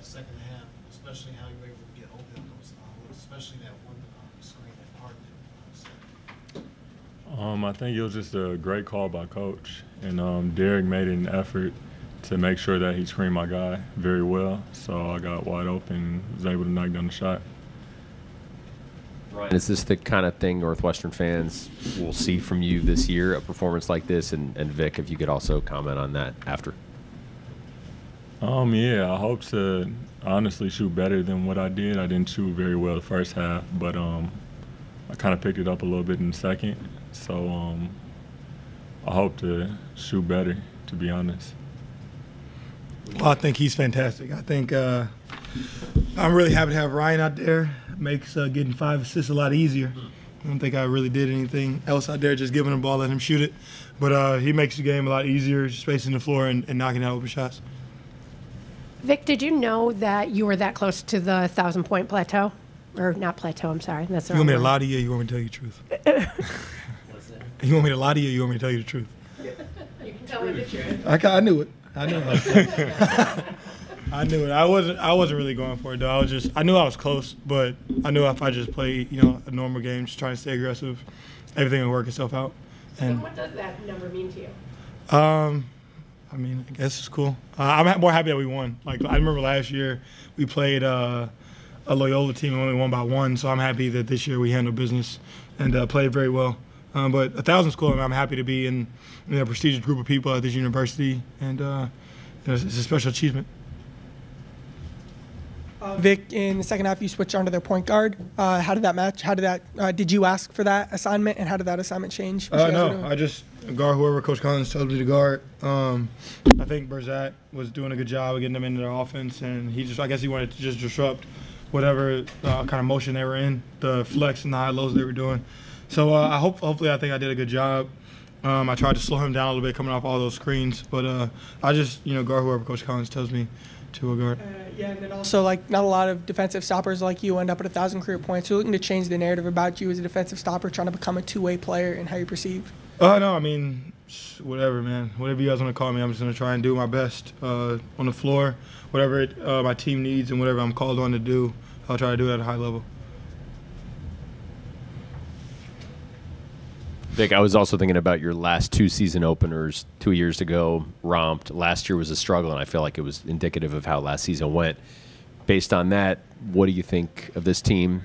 that second half, especially how you were able to get open on those, especially that one screen that Hart did. I think it was just a great call by Coach, and Derek made an effort to make sure that he screened my guy very well. So I got wide open and was able to knock down the shot. Ryan, is this the kind of thing Northwestern fans will see from you this year, a performance like this? And Vic, if you could also comment on that after. Yeah, I hope to honestly shoot better than what I did. I didn't shoot very well the first half, but I kind of picked it up a little bit in the second. So I hope to shoot better, to be honest. Well, I think he's fantastic. I think I'm really happy to have Ryan out there. Makes getting 5 assists a lot easier. I don't think I really did anything else out there, just giving him the ball, letting him shoot it. But he makes the game a lot easier, spacing the floor and knocking out open shots. Vic, did you know that you were that close to the 1,000-point plateau? Or not plateau, I'm sorry. That's the You want me to wrong lie to you or you want me to tell you the truth? You want me to lie to you or you want me to tell you the truth? word. You can tell me the truth. I knew it. I knew it. I knew it. I wasn't really going for it though. I knew I was close, but I knew if I just played, a normal game, just trying to stay aggressive, everything would work itself out. And what does that number mean to you? I mean, I guess it's cool. I'm more happy that we won. Like I remember last year we played a Loyola team and only won by 1, so I'm happy that this year we handled business and played very well. But 1,000's cool, and I'm happy to be in a prestigious group of people at this university, and it's a special achievement. Vic, in the second half, you switched onto their point guard. How did that match? Did you ask for that assignment, and how did that assignment change? No, I just guard whoever Coach Collins told me to guard. I think Berzat was doing a good job of getting them into their offense, and I guess he wanted to just disrupt whatever kind of motion they were in, the flex and the high lows they were doing. So hopefully I think I did a good job. I tried to slow him down a little bit coming off all those screens, but I just guard whoever Coach Collins tells me to guard. Yeah, and then also not a lot of defensive stoppers like you end up at 1,000 career points. You're looking to change the narrative about you as a defensive stopper, trying to become a two-way player and how you're perceived. No, I mean, whatever, man. Whatever you guys want to call me, I'm just going to try and do my best on the floor. Whatever my team needs and whatever I'm called on to do, I'll try to do it at a high level. Vic, I was also thinking about your last 2 season openers 2 years ago, romped. Last year was a struggle, and I feel like it was indicative of how last season went. Based on that, what do you think of this team?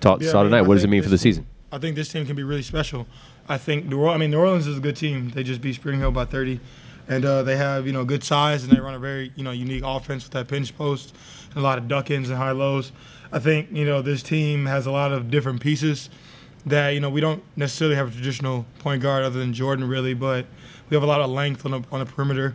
Saw tonight. What does it mean for the season? I think this team can be really special. I think New Orleans is a good team. They just beat Spring Hill by 30, and they have good size, and they run a very unique offense with that pinch post, and a lot of duck-ins and high lows. I think this team has a lot of different pieces that we don't necessarily have a traditional point guard other than Jordan really, but we have a lot of length on the perimeter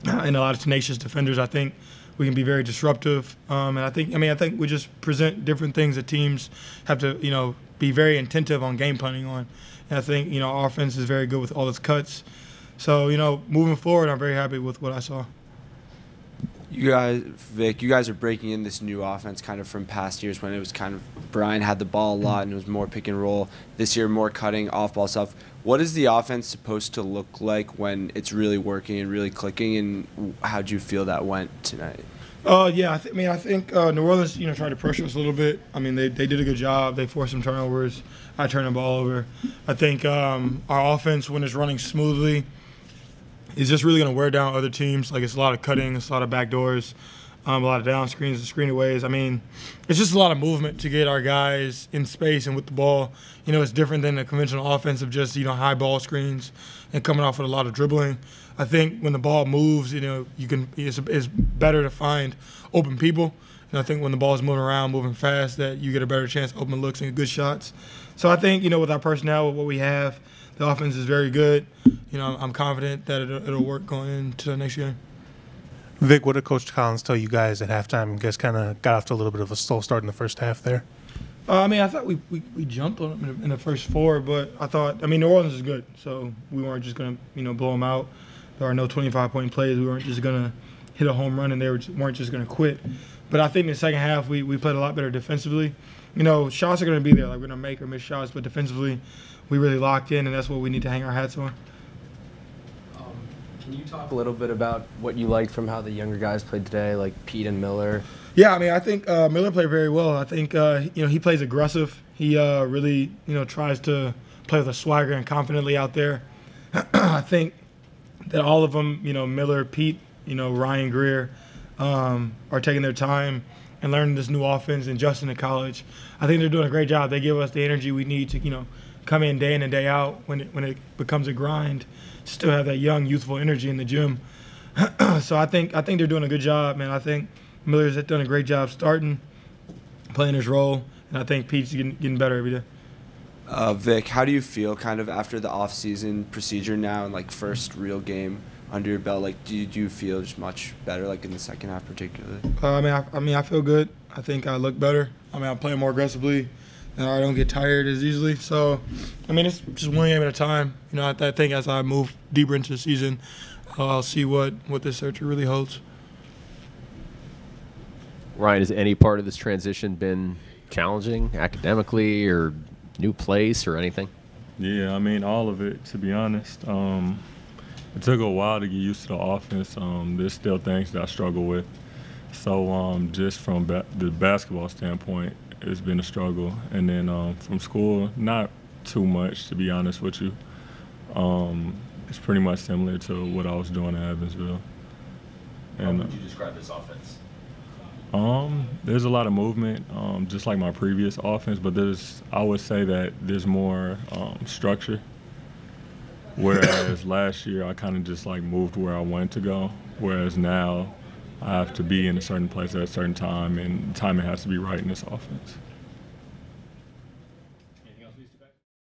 and a lot of tenacious defenders. I think we can be very disruptive, and I think we just present different things that teams have to be very attentive on game planning on. And I think our offense is very good with all its cuts. So moving forward, I'm very happy with what I saw. You guys, Vic, you guys are breaking in this new offense kind of from past years when it was kind of Brian had the ball a lot and it was more pick and roll. This year, more cutting, off-ball stuff. What is the offense supposed to look like when it's really working and really clicking, and how do you feel that went tonight? Yeah, I think New Orleans, tried to pressure us a little bit. I mean, they did a good job. They forced some turnovers. I turned the ball over. I think our offense, when it's running smoothly, is just really going to wear down other teams. Like, it's a lot of cutting, it's a lot of backdoors, a lot of down screens and screenaways. I mean, it's just a lot of movement to get our guys in space and with the ball. It's different than the conventional offense of just, high ball screens and coming off with a lot of dribbling. I think when the ball moves, it's better to find open people. And I think when the ball is moving around, moving fast, that you get a better chance of open looks and good shots. So I think, with our personnel, with what we have, the offense is very good. I'm confident that it'll work going into the next game. Vic, what did Coach Collins tell you guys at halftime? You guys kind of got off to a little bit of a slow start in the first half there. I thought we jumped on them in the first 4, but I thought, New Orleans is good, so we weren't just going to, blow them out. There are no 25-point plays. We weren't just going to hit a home run, and they weren't just going to quit. But I think in the second half we played a lot better defensively. Shots are going to be there. Like, we're going to make or miss shots, but defensively we really locked in, and that's what we need to hang our hats on. Can Can you talk a little bit about what you liked from how the younger guys played today, like Pete and Miller? Yeah, I mean, I think Miller played very well. I think he plays aggressive. He really tries to play with a swagger and confidently out there. I think that all of them, Miller, Pete, Ryan Greer, are taking their time and learning this new offense and adjusting to college. I think they're doing a great job. They give us the energy we need to come in and day out when it becomes a grind. Still have that young, youthful energy in the gym. So I think they're doing a good job, man. I think Miller's done a great job starting, playing his role, and I think Pete's getting better every day. Vic, how do you feel kind of after the off-season procedure now and like first real game under your belt? Like, do you feel just much better, like in the second half particularly? I feel good. I think I look better. I'm playing more aggressively, and I don't get tired as easily. So, it's just one game at a time. I think as I move deeper into the season, I'll see what this surgery really holds. Ryan, has any part of this transition been challenging academically or new place or anything? Yeah, all of it, to be honest. It took a while to get used to the offense. There's still things that I struggle with. So just from the basketball standpoint, it's been a struggle. And then from school, not too much, to be honest with you. It's pretty much similar to what I was doing at Evansville. How would you describe this offense? There's a lot of movement, just like my previous offense, but I would say that there's more structure. Whereas last year I kind of just like moved where I wanted to go, whereas now I have to be in a certain place at a certain time, and the timing has to be right in this offense.